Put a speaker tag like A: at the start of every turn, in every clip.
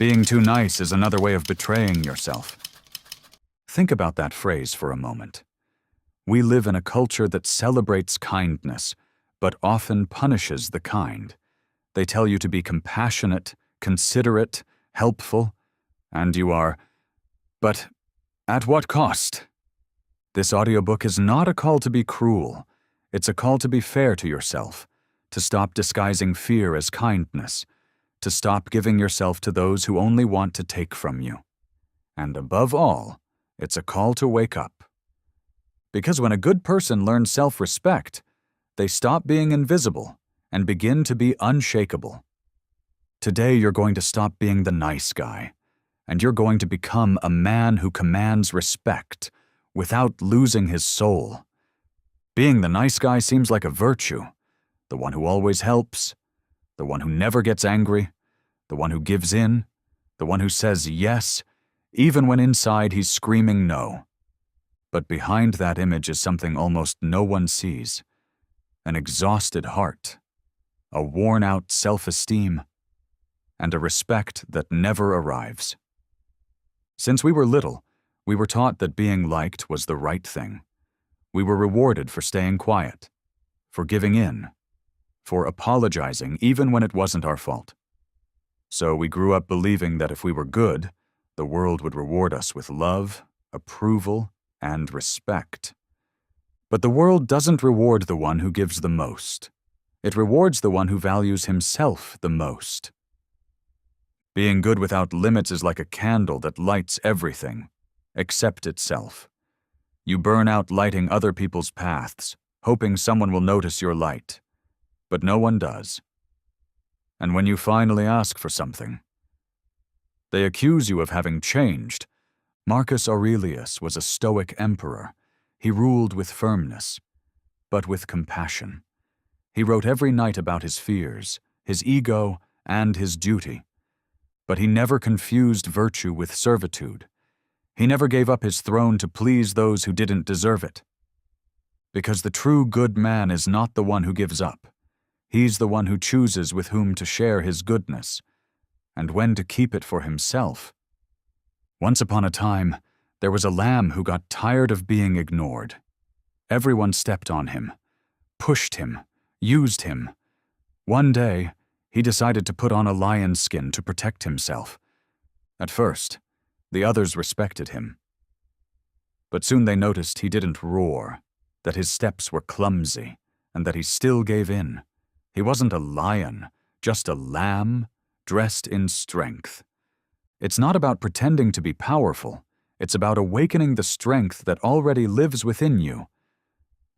A: Being too nice is another way of betraying yourself. Think about that phrase for a moment. We live in a culture that celebrates kindness, but often punishes the kind. They tell you to be compassionate, considerate, helpful, and you are. But at what cost? This audiobook is not a call to be cruel. It's a call to be fair to yourself, to stop disguising fear as kindness, to stop giving yourself to those who only want to take from you. And above all, it's a call to wake up. Because when a good person learns self-respect, they stop being invisible and begin to be unshakable. Today you're going to stop being the nice guy, and you're going to become a man who commands respect without losing his soul. Being the nice guy seems like a virtue, the one who always helps, the one who never gets angry, the one who gives in, the one who says yes, even when inside he's screaming no. But behind that image is something almost no one sees: an exhausted heart, a worn-out self-esteem, and a respect that never arrives. Since we were little, we were taught that being liked was the right thing. We were rewarded for staying quiet, for giving in, for apologizing even when it wasn't our fault. So we grew up believing that if we were good, the world would reward us with love, approval, and respect. But the world doesn't reward the one who gives the most. It rewards the one who values himself the most. Being good without limits is like a candle that lights everything, except itself. You burn out lighting other people's paths, hoping someone will notice your light. But no one does. And when you finally ask for something, they accuse you of having changed. Marcus Aurelius was a stoic emperor. He ruled with firmness, but with compassion. He wrote every night about his fears, his ego, and his duty. But he never confused virtue with servitude. He never gave up his throne to please those who didn't deserve it. Because the true good man is not the one who gives up. He's the one who chooses with whom to share his goodness, and when to keep it for himself. Once upon a time, there was a lamb who got tired of being ignored. Everyone stepped on him, pushed him, used him. One day, he decided to put on a lion's skin to protect himself. At first, the others respected him. But soon they noticed he didn't roar, that his steps were clumsy, and that he still gave in. He wasn't a lion, just a lamb dressed in strength. It's not about pretending to be powerful. It's about awakening the strength that already lives within you,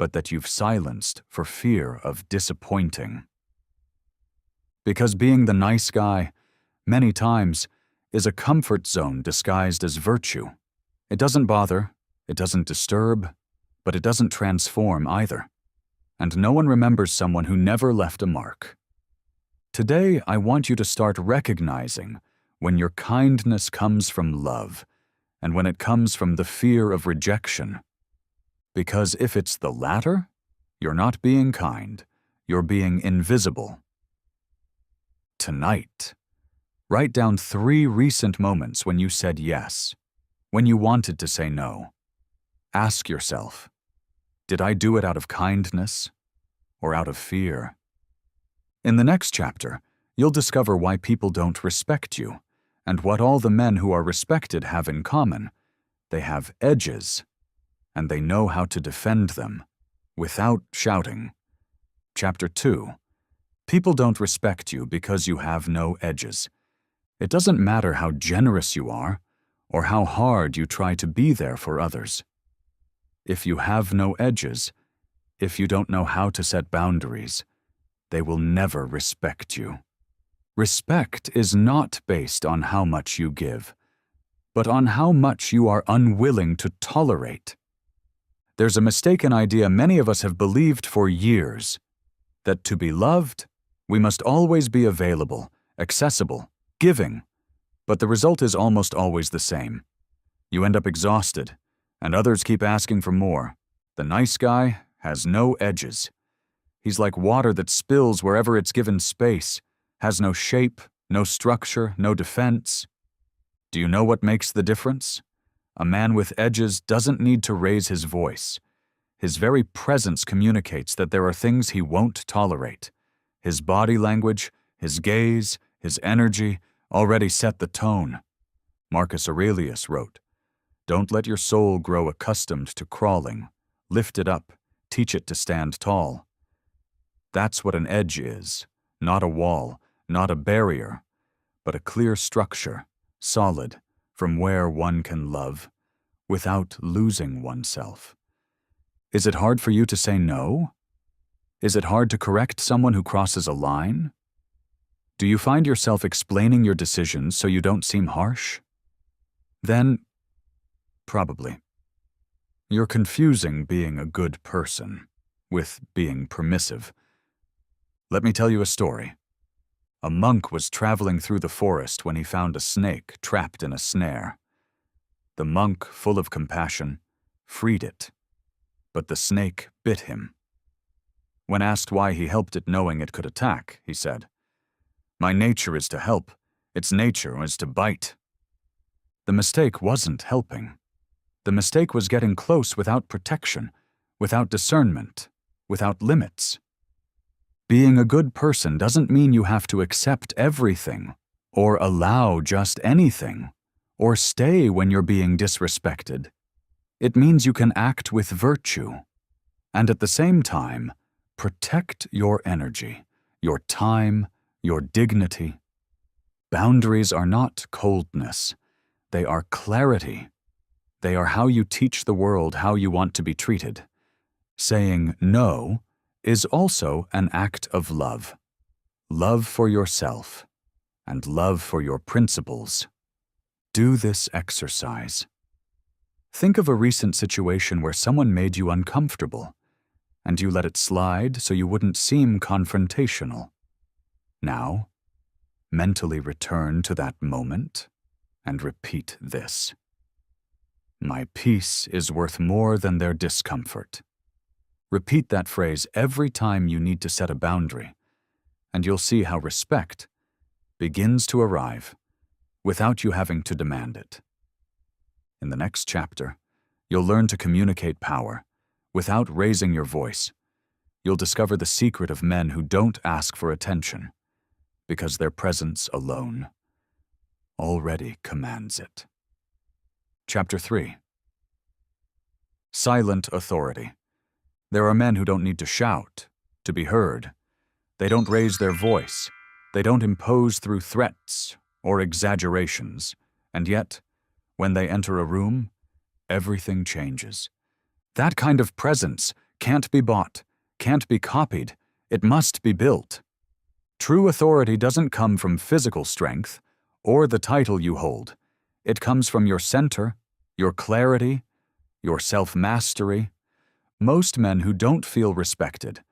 A: but that you've silenced for fear of disappointing. Because being the nice guy, many times, is a comfort zone disguised as virtue. It doesn't bother, it doesn't disturb, but it doesn't transform either. And no one remembers someone who never left a mark. Today, I want you to start recognizing when your kindness comes from love, and when it comes from the fear of rejection. Because if it's the latter, you're not being kind, you're being invisible. Tonight, write down 3 recent moments when you said yes, when you wanted to say no. Ask yourself, did I do it out of kindness or out of fear? In the next chapter, you'll discover why people don't respect you and what all the men who are respected have in common. They have edges, and they know how to defend them without shouting. Chapter 2. People don't respect you because you have no edges. It doesn't matter how generous you are or how hard you try to be there for others. If you have no edges, if you don't know how to set boundaries, they will never respect you. Respect is not based on how much you give, but on how much you are unwilling to tolerate. There's a mistaken idea many of us have believed for years, that to be loved, we must always be available, accessible, giving, but the result is almost always the same. You end up exhausted, and others keep asking for more. The nice guy has no edges. He's like water that spills wherever it's given space, has no shape, no structure, no defense, Do you know what makes the difference? A man with edges doesn't need to raise his voice. His very presence communicates that there are things he won't tolerate. His body language, his gaze, his energy already set the tone. Marcus Aurelius wrote, "Don't let your soul grow accustomed to crawling. Lift it up, teach it to stand tall." That's what an edge is, not a wall, not a barrier, but a clear structure, solid, from where one can love, without losing oneself. Is it hard for you to say no? Is it hard to correct someone who crosses a line? Do you find yourself explaining your decisions so you don't seem harsh? Then, probably, you're confusing being a good person with being permissive. Let me tell you a story. A monk was traveling through the forest when he found a snake trapped in a snare. The monk, full of compassion, freed it, but the snake bit him. When asked why he helped it knowing it could attack, he said, "My nature is to help. Its nature is to bite." The mistake wasn't helping. The mistake was getting close without protection, without discernment, without limits. Being a good person doesn't mean you have to accept everything, or allow just anything, or stay when you're being disrespected. It means you can act with virtue, and at the same time, protect your energy, your time, your dignity. Boundaries are not coldness. They are clarity. They are how you teach the world how you want to be treated. Saying no is also an act of love. Love for yourself and love for your principles. Do this exercise. Think of a recent situation where someone made you uncomfortable, and you let it slide so you wouldn't seem confrontational. Now, mentally return to that moment and repeat this. My peace is worth more than their discomfort. Repeat that phrase every time you need to set a boundary, and you'll see how respect begins to arrive without you having to demand it. In the next chapter, you'll learn to communicate power without raising your voice. You'll discover the secret of men who don't ask for attention, because their presence alone already commands it. Chapter 3. Silent authority. There are men who don't need to shout to be heard. They don't raise their voice. They don't impose through threats or exaggerations. And yet, when they enter a room, everything changes. That kind of presence can't be bought, can't be copied. It must be built. True authority doesn't come from physical strength or the title you hold. It comes from your center, your clarity, your self-mastery. Most men who don't feel respected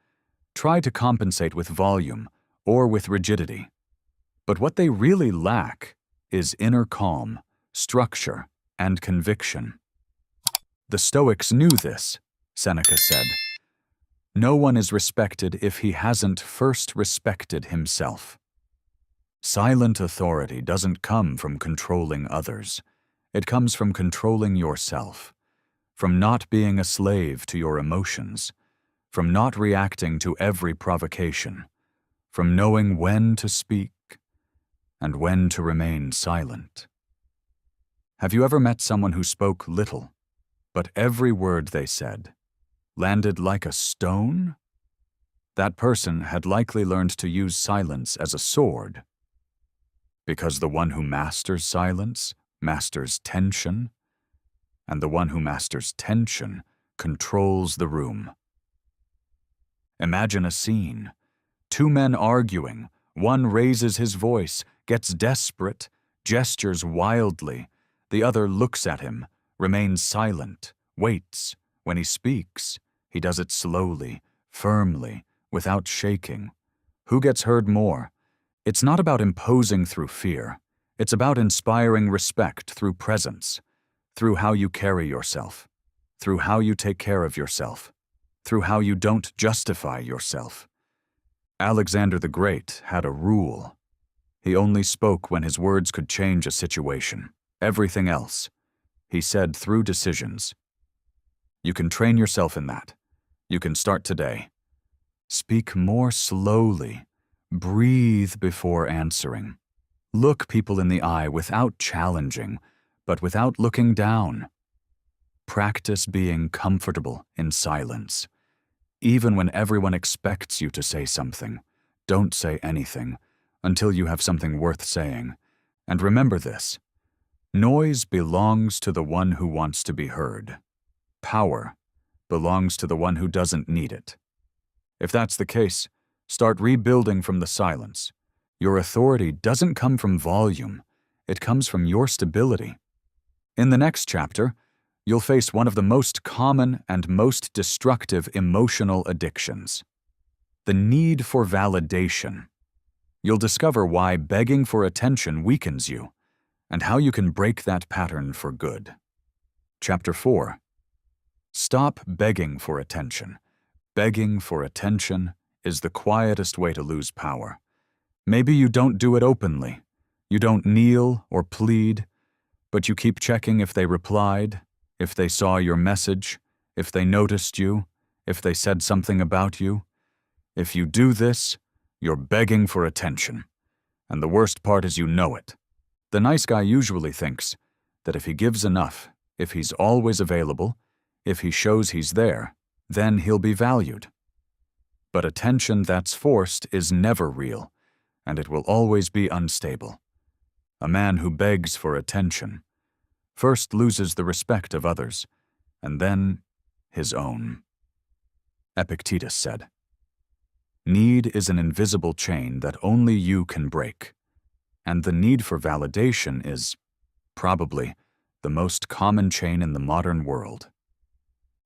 A: try to compensate with volume or with rigidity. But what they really lack is inner calm, structure, and conviction. The Stoics knew this, Seneca said. No one is respected if he hasn't first respected himself. Silent authority doesn't come from controlling others. It comes from controlling yourself, from not being a slave to your emotions, from not reacting to every provocation, from knowing when to speak and when to remain silent. Have you ever met someone who spoke little, but every word they said landed like a stone? That person had likely learned to use silence as a sword, because the one who masters silence masters tension, and the one who masters tension controls the room. Imagine a scene. Two men arguing. One raises his voice, gets desperate, gestures wildly. The other looks at him, remains silent, waits. When he speaks, he does it slowly, firmly, without shaking. Who gets heard more? It's not about imposing through fear. It's about inspiring respect through presence, through how you carry yourself, through how you take care of yourself, through how you don't justify yourself. Alexander the Great had a rule. He only spoke when his words could change a situation. everything else, he said through decisions. You can train yourself in that. You can start today. Speak more slowly. Breathe before answering. Look people in the eye without challenging, but without looking down. Practice being comfortable in silence. Even when everyone expects you to say something, don't say anything until you have something worth saying. And remember this: noise belongs to the one who wants to be heard. Power belongs to the one who doesn't need it. If that's the case, start rebuilding from the silence. Your authority doesn't come from volume, it comes from your stability. In the next chapter, you'll face one of the most common and most destructive emotional addictions: the need for validation. You'll discover why begging for attention weakens you, and how you can break that pattern for good. Chapter 4. Stop begging for attention. Begging for attention is the quietest way to lose power. Maybe you don't do it openly. You don't kneel or plead, but you keep checking if they replied, if they saw your message, if they noticed you, if they said something about you. If you do this, you're begging for attention. And the worst part is you know it. The nice guy usually thinks that if he gives enough, if he's always available, if he shows he's there, then he'll be valued. But attention that's forced is never real, and it will always be unstable. A man who begs for attention first loses the respect of others, and then his own. Epictetus said, "Need is an invisible chain that only you can break." And the need for validation is, probably, the most common chain in the modern world.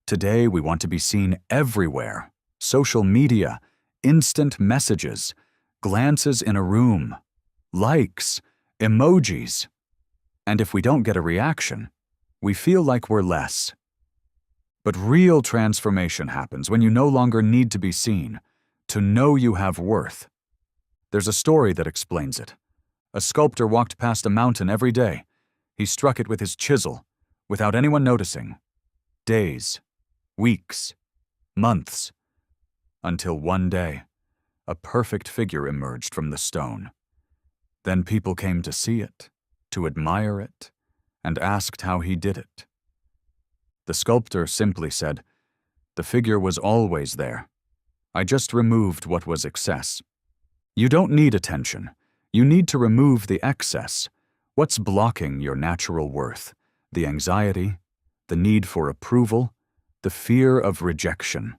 A: Today we want to be seen everywhere. Social media, instant messages, glances in a room, likes, emojis. And if we don't get a reaction, we feel like we're less. But real transformation happens when you no longer need to be seen, to know you have worth. There's a story that explains it. A sculptor walked past a mountain every day. He struck it with his chisel, without anyone noticing. Days, weeks, months, until one day, a perfect figure emerged from the stone. Then people came to see it, to admire it, and asked how he did it. The sculptor simply said, "The figure was always there. I just removed what was excess." You don't need attention. You need to remove the excess. What's blocking your natural worth? The anxiety, the need for approval, the fear of rejection.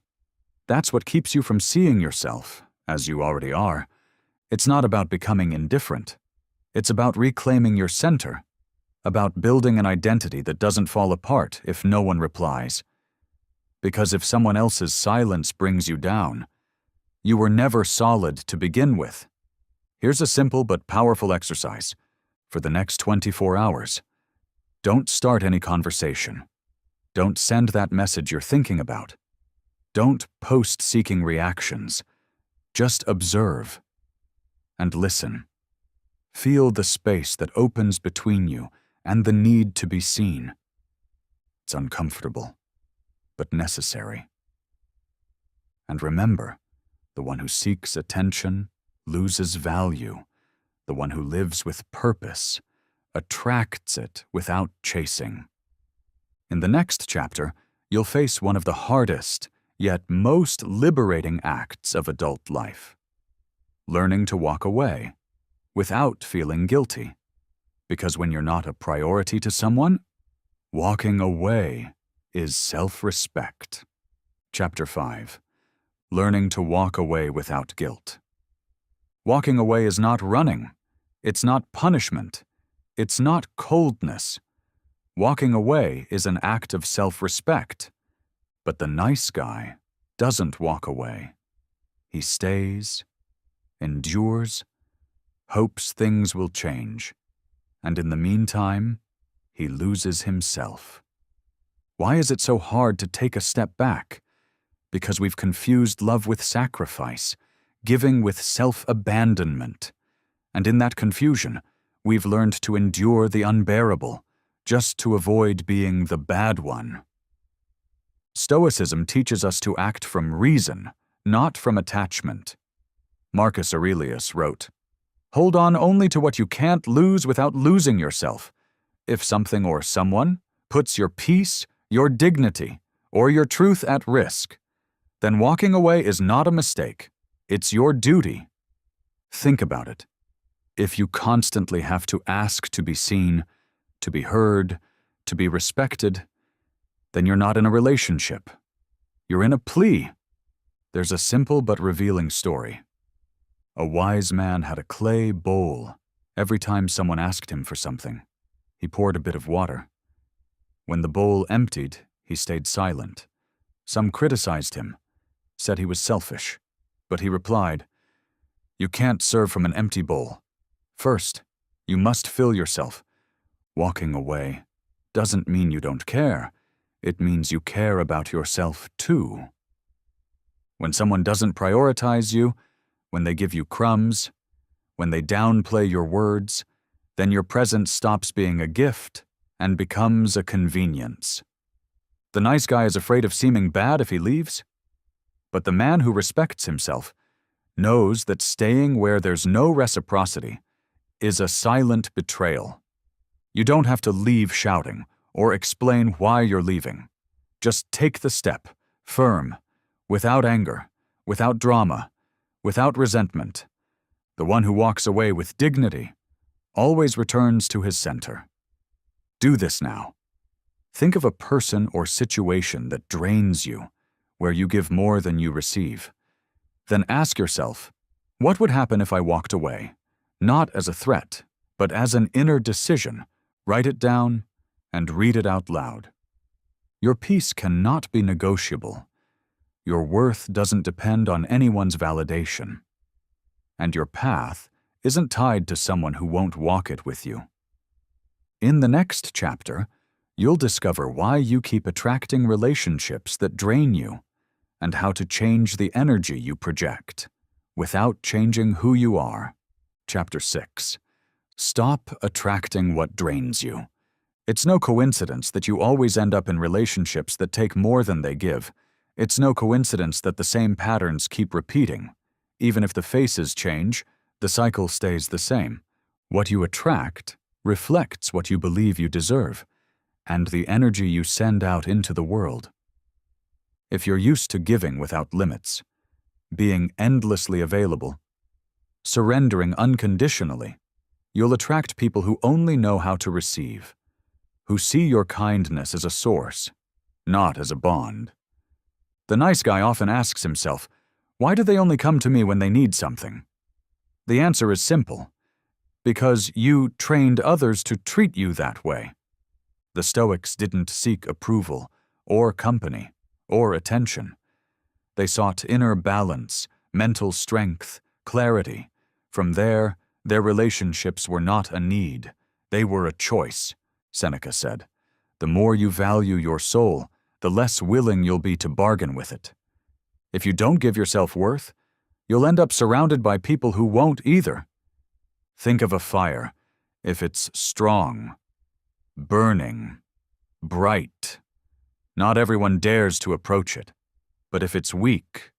A: That's what keeps you from seeing yourself, as you already are. It's not about becoming indifferent. It's about reclaiming your center, about building an identity that doesn't fall apart if no one replies. Because if someone else's silence brings you down, you were never solid to begin with. Here's a simple but powerful exercise. For the next 24 hours, don't start any conversation. Don't send that message you're thinking about. Don't post seeking reactions. Just observe and listen. Feel the space that opens between you and the need to be seen. It's uncomfortable, but necessary. And remember, the one who seeks attention loses value. The one who lives with purpose attracts it without chasing. In the next chapter, you'll face one of the hardest, yet most liberating acts of adult life: learning to walk away without feeling guilty. Because when you're not a priority to someone, walking away is self-respect. Chapter 5. Learning to walk away without guilt. Walking away is not running. It's not punishment. It's not coldness. Walking away is an act of self-respect. But the nice guy doesn't walk away. He stays, endures, hopes things will change, and in the meantime, he loses himself. Why is it so hard to take a step back? Because we've confused love with sacrifice, giving with self-abandonment. And in that confusion, we've learned to endure the unbearable, just to avoid being the bad one. Stoicism teaches us to act from reason, not from attachment. Marcus Aurelius wrote, "Hold on only to what you can't lose without losing yourself. If something or someone puts your peace, your dignity, or your truth at risk, then walking away is not a mistake. It's your duty." Think about it. If you constantly have to ask to be seen, to be heard, to be respected, then you're not in a relationship. You're in a plea. There's a simple but revealing story. A wise man had a clay bowl. Every time someone asked him for something, he poured a bit of water. When the bowl emptied, he stayed silent. Some criticized him, said he was selfish, but he replied, "You can't serve from an empty bowl. First, you must fill yourself. Walking away doesn't mean you don't care. It means you care about yourself too." When someone doesn't prioritize you, when they give you crumbs, when they downplay your words, then your presence stops being a gift and becomes a convenience. The nice guy is afraid of seeming bad if he leaves, but the man who respects himself knows that staying where there's no reciprocity is a silent betrayal. You don't have to leave shouting or explain why you're leaving. Just take the step, firm, without anger, without drama, without resentment. The one who walks away with dignity always returns to his center. Do this now. Think of a person or situation that drains you, where you give more than you receive. Then ask yourself, what would happen if I walked away? Not as a threat, but as an inner decision. Write it down and read it out loud. Your peace cannot be negotiable. Your worth doesn't depend on anyone's validation. And your path isn't tied to someone who won't walk it with you. In the next chapter, you'll discover why you keep attracting relationships that drain you and how to change the energy you project without changing who you are. Chapter 6. Stop attracting what drains you. It's no coincidence that you always end up in relationships that take more than they give. It's no coincidence that the same patterns keep repeating. Even if the faces change, the cycle stays the same. What you attract reflects what you believe you deserve, and the energy you send out into the world. If you're used to giving without limits, being endlessly available, surrendering unconditionally, you'll attract people who only know how to receive, who see your kindness as a source, not as a bond. The nice guy often asks himself, why do they only come to me when they need something? The answer is simple. Because you trained others to treat you that way. The Stoics didn't seek approval, or company, or attention. They sought inner balance, mental strength, clarity. From there, their relationships were not a need. They were a choice, Seneca said. The more you value your soul, the less willing you'll be to bargain with it. If you don't give yourself worth, you'll end up surrounded by people who won't either. Think of a fire. If it's strong, burning, bright, not everyone dares to approach it. But if it's weak,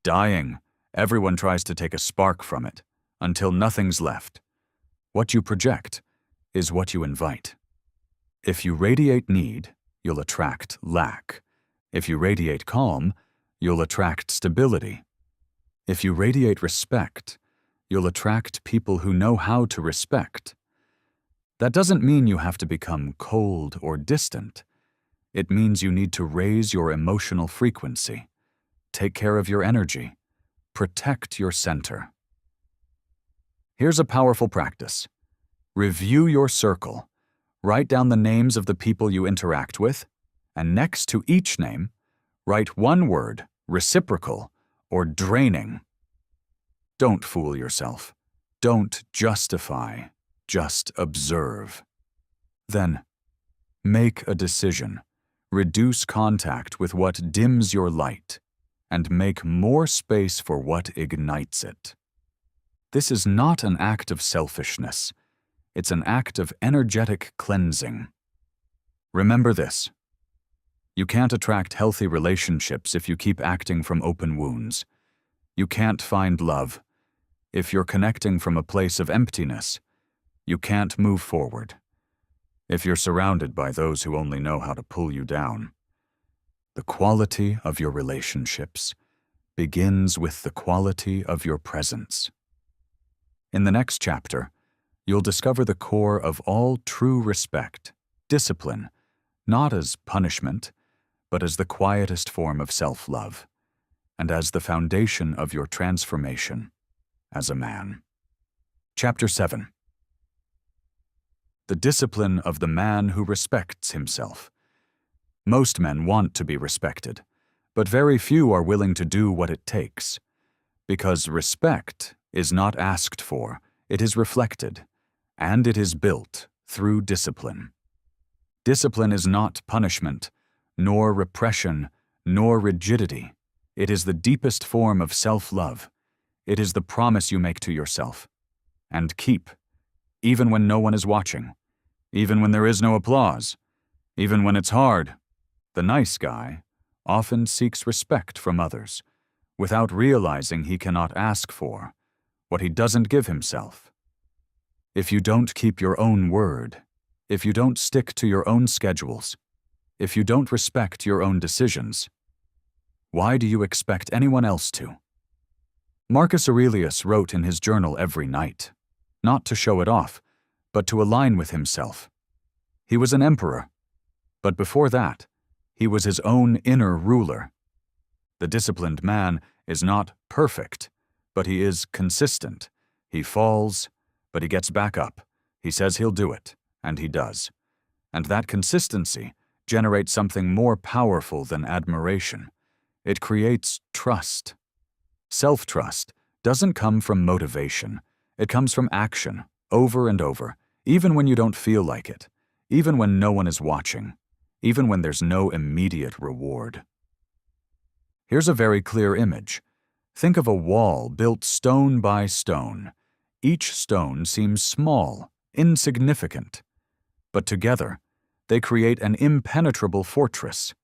A: dying, everyone tries to take a spark from it, until nothing's left. What you project is what you invite. If you radiate need, you'll attract lack. If you radiate calm, you'll attract stability. If you radiate respect, you'll attract people who know how to respect. That doesn't mean you have to become cold or distant. It means you need to raise your emotional frequency, take care of your energy, protect your center. Here's a powerful practice. Review your circle. Write down the names of the people you interact with, and next to each name, write one word, reciprocal or draining. Don't fool yourself. Don't justify. Just observe. Then, make a decision. Reduce contact with what dims your light, and make more space for what ignites it. This is not an act of selfishness. It's an act of energetic cleansing. Remember this. You can't attract healthy relationships if you keep acting from open wounds. You can't find love if you're connecting from a place of emptiness. You can't move forward if you're surrounded by those who only know how to pull you down. The quality of your relationships begins with the quality of your presence. In the next chapter, you'll discover the core of all true respect, discipline, not as punishment, but as the quietest form of self-love, and as the foundation of your transformation as a man. Chapter 7. The discipline of the man who respects himself. Most men want to be respected, but very few are willing to do what it takes. Because respect is not asked for, it is reflected, and it is built through discipline. Discipline is not punishment, nor repression, nor rigidity. It is the deepest form of self-love. It is the promise you make to yourself. And keep, even when no one is watching, even when there is no applause, even when it's hard. The nice guy often seeks respect from others, without realizing he cannot ask for what he doesn't give himself. If you don't keep your own word, if you don't stick to your own schedules, if you don't respect your own decisions, why do you expect anyone else to? Marcus Aurelius wrote in his journal every night, not to show it off, but to align with himself. He was an emperor, but before that, he was his own inner ruler. The disciplined man is not perfect, but he is consistent. He falls, but he gets back up. He says he'll do it, and he does. And that consistency generates something more powerful than admiration. It creates trust. Self-trust doesn't come from motivation. It comes from action, over and over, even when you don't feel like it, even when no one is watching, even when there's no immediate reward. Here's a very clear image. Think of a wall built stone by stone. Each stone seems small, insignificant, but together they create an impenetrable fortress.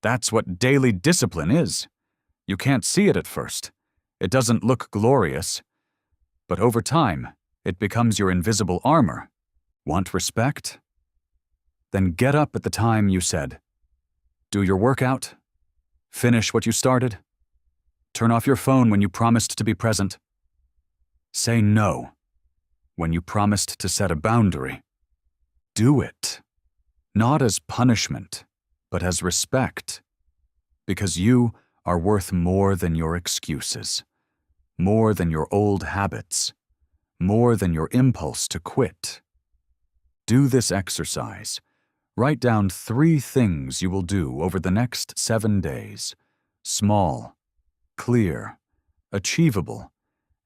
A: That's what daily discipline is. You can't see it at first. It doesn't look glorious. But over time, it becomes your invisible armor. Want respect? Then get up at the time you said. Do your workout. Finish what you started. Turn off your phone when you promised to be present. Say no when you promised to set a boundary. Do it, not as punishment, but as respect, because you are worth more than your excuses, more than your old habits, more than your impulse to quit. Do this exercise. Write down 3 things you will do over the next 7 days. Small, clear, achievable,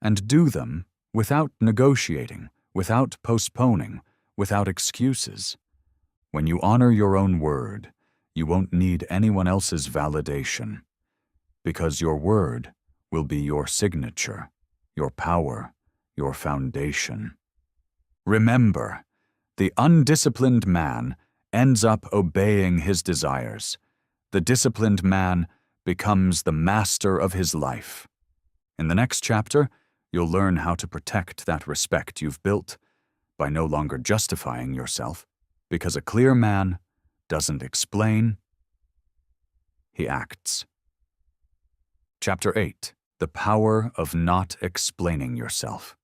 A: and do them without negotiating, without postponing, without excuses. When you honor your own word, you won't need anyone else's validation, because your word will be your signature, your power, your foundation. Remember, the undisciplined man ends up obeying his desires. The disciplined man becomes the master of his life. In the next chapter, you'll learn how to protect that respect you've built by no longer justifying yourself, because a clear man doesn't explain, he acts. Chapter 8. The Power of Not Explaining Yourself.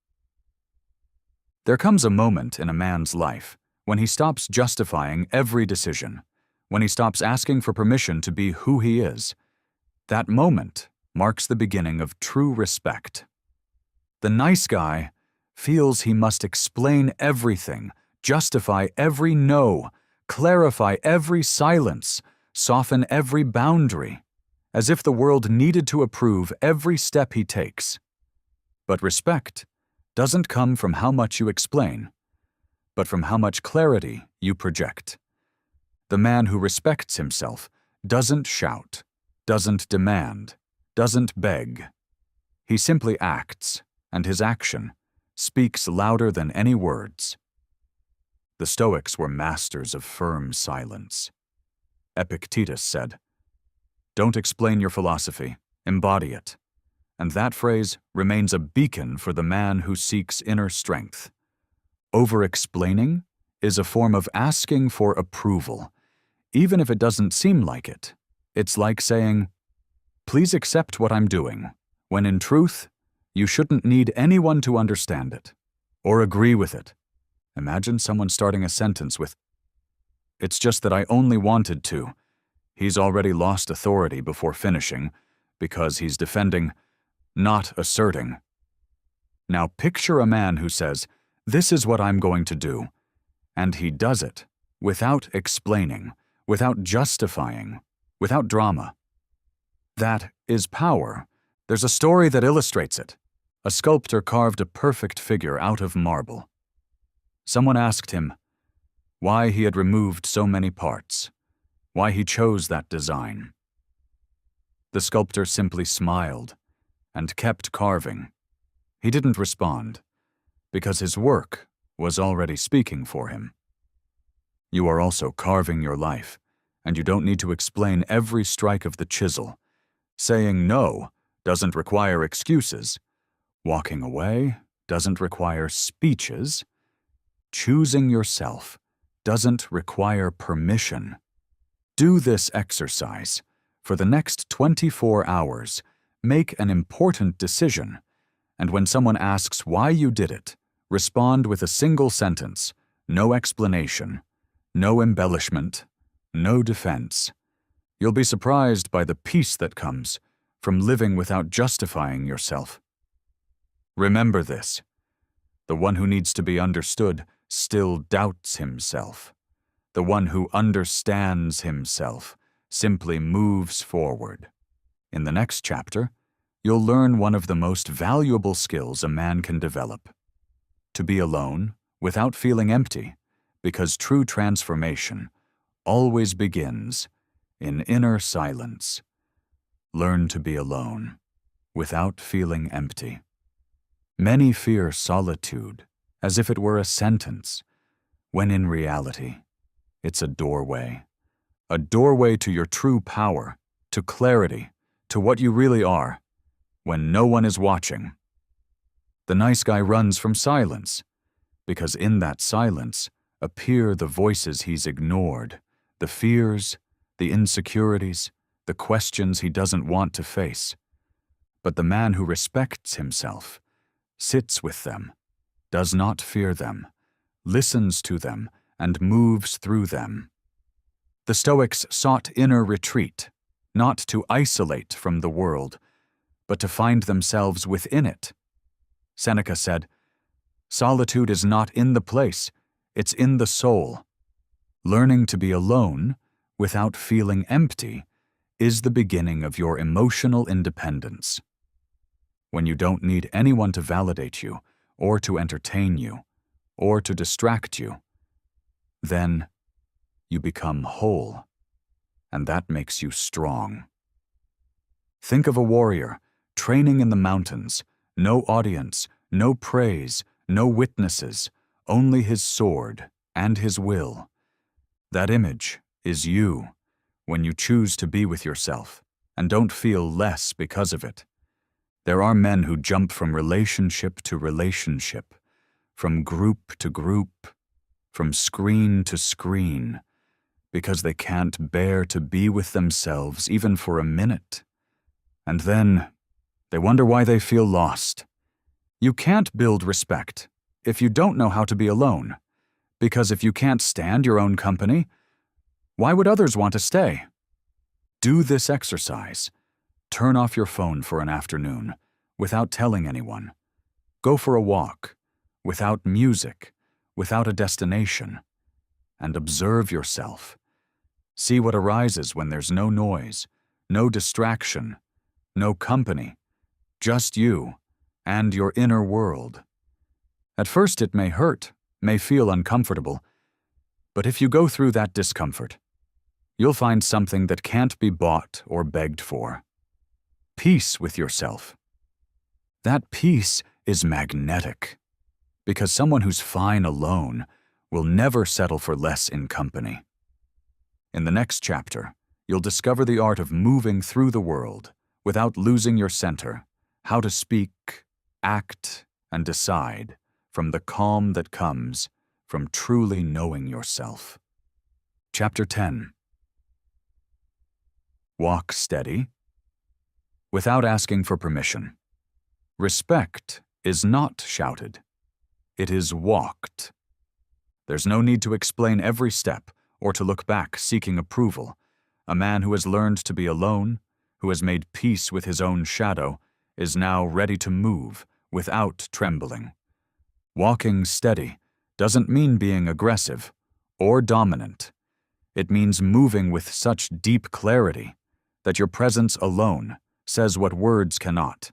A: There comes a moment in a man's life when he stops justifying every decision, when he stops asking for permission to be who he is. That moment marks the beginning of true respect. The nice guy feels he must explain everything, justify every no, clarify every silence, soften every boundary, as if the world needed to approve every step he takes. But respect doesn't come from how much you explain, but from how much clarity you project. The man who respects himself doesn't shout, doesn't demand, doesn't beg. He simply acts, and his action speaks louder than any words. The Stoics were masters of firm silence. Epictetus said, "Don't explain your philosophy, embody it." And that phrase remains a beacon for the man who seeks inner strength. Over-explaining is a form of asking for approval, even if it doesn't seem like it. It's like saying, "Please accept what I'm doing," when in truth, you shouldn't need anyone to understand it or agree with it. Imagine someone starting a sentence with, "It's just that I only wanted to." He's already lost authority before finishing because he's defending, not asserting. Now picture a man who says, "This is what I'm going to do," and he does it without explaining, without justifying, without drama. That is power. There's a story that illustrates it. A sculptor carved a perfect figure out of marble. Someone asked him why he had removed so many parts, why he chose that design. The sculptor simply smiled and kept carving. He didn't respond, because his work was already speaking for him. You are also carving your life, and you don't need to explain every strike of the chisel. Saying no doesn't require excuses. Walking away doesn't require speeches. Choosing yourself doesn't require permission. Do this exercise. For the next 24 hours, make an important decision, and when someone asks why you did it, respond with a single sentence, no explanation, no embellishment, no defense. You'll be surprised by the peace that comes from living without justifying yourself. Remember this: the one who needs to be understood still doubts himself. The one who understands himself simply moves forward. In the next chapter, you'll learn one of the most valuable skills a man can develop: to be alone without feeling empty, because true transformation always begins in inner silence. Learn to be alone without feeling empty. Many fear solitude as if it were a sentence, when in reality, it's a doorway to your true power, to clarity, to what you really are, when no one is watching. The nice guy runs from silence, because in that silence appear the voices he's ignored, the fears, the insecurities, the questions he doesn't want to face. But the man who respects himself sits with them, does not fear them, listens to them, and moves through them. The Stoics sought inner retreat, not to isolate from the world, but to find themselves within it. Seneca said, "Solitude is not in the place, it's in the soul." Learning to be alone without feeling empty is the beginning of your emotional independence. When you don't need anyone to validate you, or to entertain you, or to distract you, then you become whole, and that makes you strong. Think of a warrior training in the mountains, no audience, no praise, no witnesses, only his sword and his will. That image is you when you choose to be with yourself and don't feel less because of it. There are men who jump from relationship to relationship, from group to group, from screen to screen, because they can't bear to be with themselves even for a minute. And then they wonder why they feel lost. You can't build respect if you don't know how to be alone, because if you can't stand your own company, why would others want to stay? Do this exercise. Turn off your phone for an afternoon without telling anyone. Go for a walk without music, without a destination, and observe yourself. See what arises when there's no noise, no distraction, no company, just you and your inner world. At first it may hurt, may feel uncomfortable, but if you go through that discomfort, you'll find something that can't be bought or begged for. Peace with yourself. That peace is magnetic, because someone who's fine alone will never settle for less in company. In the next chapter, you'll discover the art of moving through the world without losing your center, how to speak, act, and decide from the calm that comes from truly knowing yourself. Chapter 10. Walk steady without asking for permission. Respect is not shouted. It is walked. There's no need to explain every step or to look back seeking approval. A man who has learned to be alone, who has made peace with his own shadow, is now ready to move without trembling. Walking steady doesn't mean being aggressive or dominant. It means moving with such deep clarity that your presence alone says what words cannot.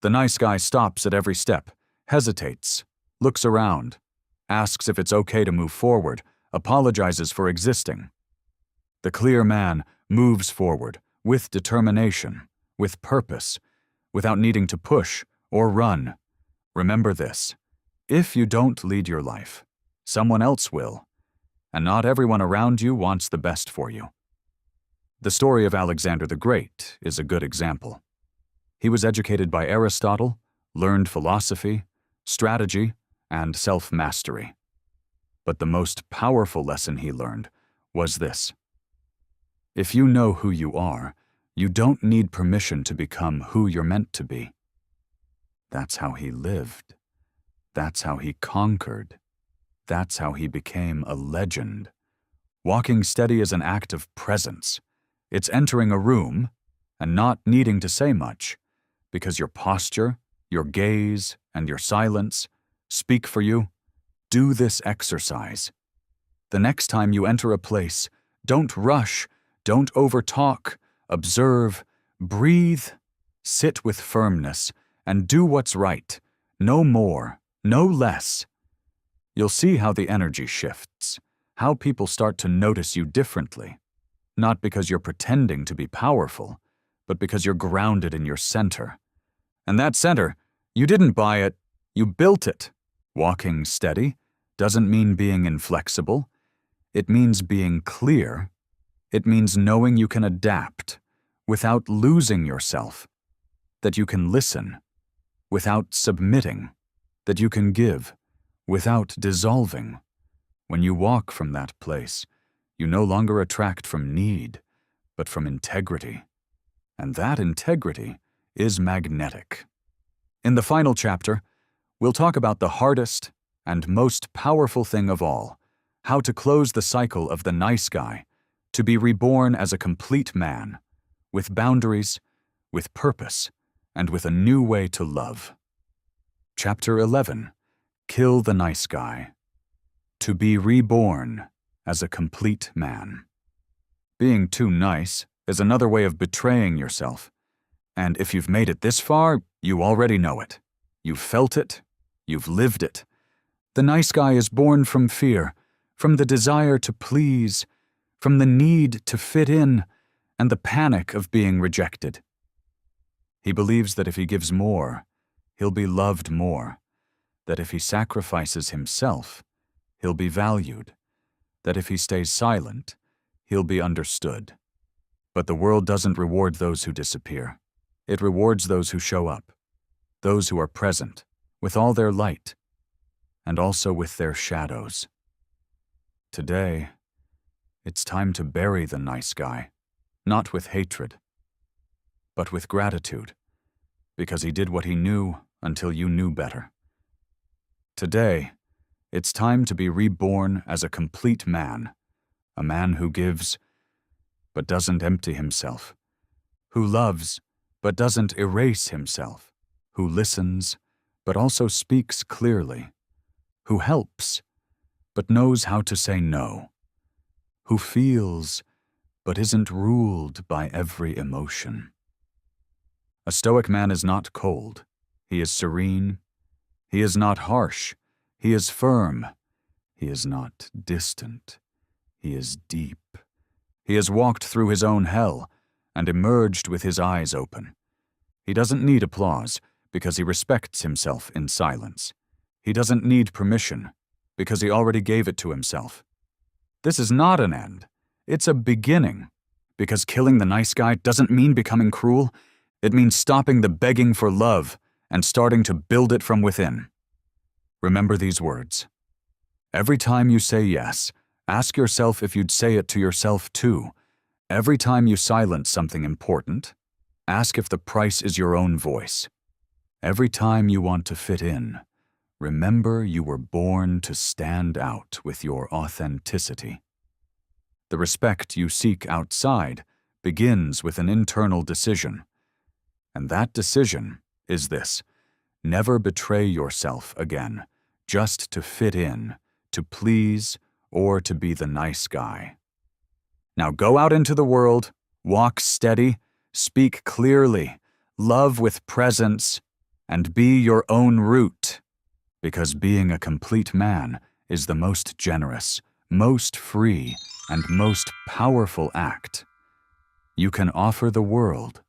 A: The nice guy stops at every step, hesitates, looks around, asks if it's okay to move forward, apologizes for existing. The clear man moves forward with determination, with purpose, without needing to push or run. Remember this: if you don't lead your life, someone else will, and not everyone around you wants the best for you. The story of Alexander the Great is a good example. He was educated by Aristotle, learned philosophy, strategy, and self-mastery. But the most powerful lesson he learned was this: if you know who you are, you don't need permission to become who you're meant to be. That's how he lived. That's how he conquered. That's how he became a legend. Walking steady is an act of presence. It's entering a room and not needing to say much, because your posture, your gaze, and your silence speak for you. Do this exercise. The next time you enter a place, don't rush, don't overtalk, observe, breathe, sit with firmness, and do what's right. No more, no less. You'll see how the energy shifts, how people start to notice you differently. Not because you're pretending to be powerful, but because you're grounded in your center. And that center, you didn't buy it, you built it. Walking steady doesn't mean being inflexible. It means being clear. It means knowing you can adapt without losing yourself, that you can listen without submitting, that you can give without dissolving. When you walk from that place, you no longer attract from need, but from integrity. And that integrity is magnetic. In the final chapter, we'll talk about the hardest and most powerful thing of all: how to close the cycle of the nice guy, to be reborn as a complete man, with boundaries, with purpose, and with a new way to love. Chapter 11. Kill the nice guy. To be reborn as a complete man. Being too nice is another way of betraying yourself. And if you've made it this far, you already know it. You've felt it. You've lived it. The nice guy is born from fear, from the desire to please, from the need to fit in, and the panic of being rejected. He believes that if he gives more, he'll be loved more, that if he sacrifices himself, he'll be valued, that if he stays silent, he'll be understood. But the world doesn't reward those who disappear. It rewards those who show up, those who are present, with all their light, and also with their shadows. Today, it's time to bury the nice guy, not with hatred, but with gratitude, because he did what he knew until you knew better. Today, it's time to be reborn as a complete man, a man who gives, but doesn't empty himself, who loves, but doesn't erase himself, who listens, but also speaks clearly, who helps, but knows how to say no, who feels, but isn't ruled by every emotion. A stoic man is not cold. He is serene. He is not harsh. He is firm. He is not distant. He is deep. He has walked through his own hell and emerged with his eyes open. He doesn't need applause because he respects himself in silence. He doesn't need permission because he already gave it to himself. This is not an end. It's a beginning, because killing the nice guy doesn't mean becoming cruel. It means stopping the begging for love and starting to build it from within. Remember these words. Every time you say yes, ask yourself if you'd say it to yourself too. Every time you silence something important, ask if the price is your own voice. Every time you want to fit in, remember you were born to stand out with your authenticity. The respect you seek outside begins with an internal decision. And that decision is this: never betray yourself again, just to fit in, to please, or to be the nice guy. Now go out into the world, walk steady, speak clearly, love with presence, and be your own root, because being a complete man is the most generous, most free, and most powerful act you can offer the world.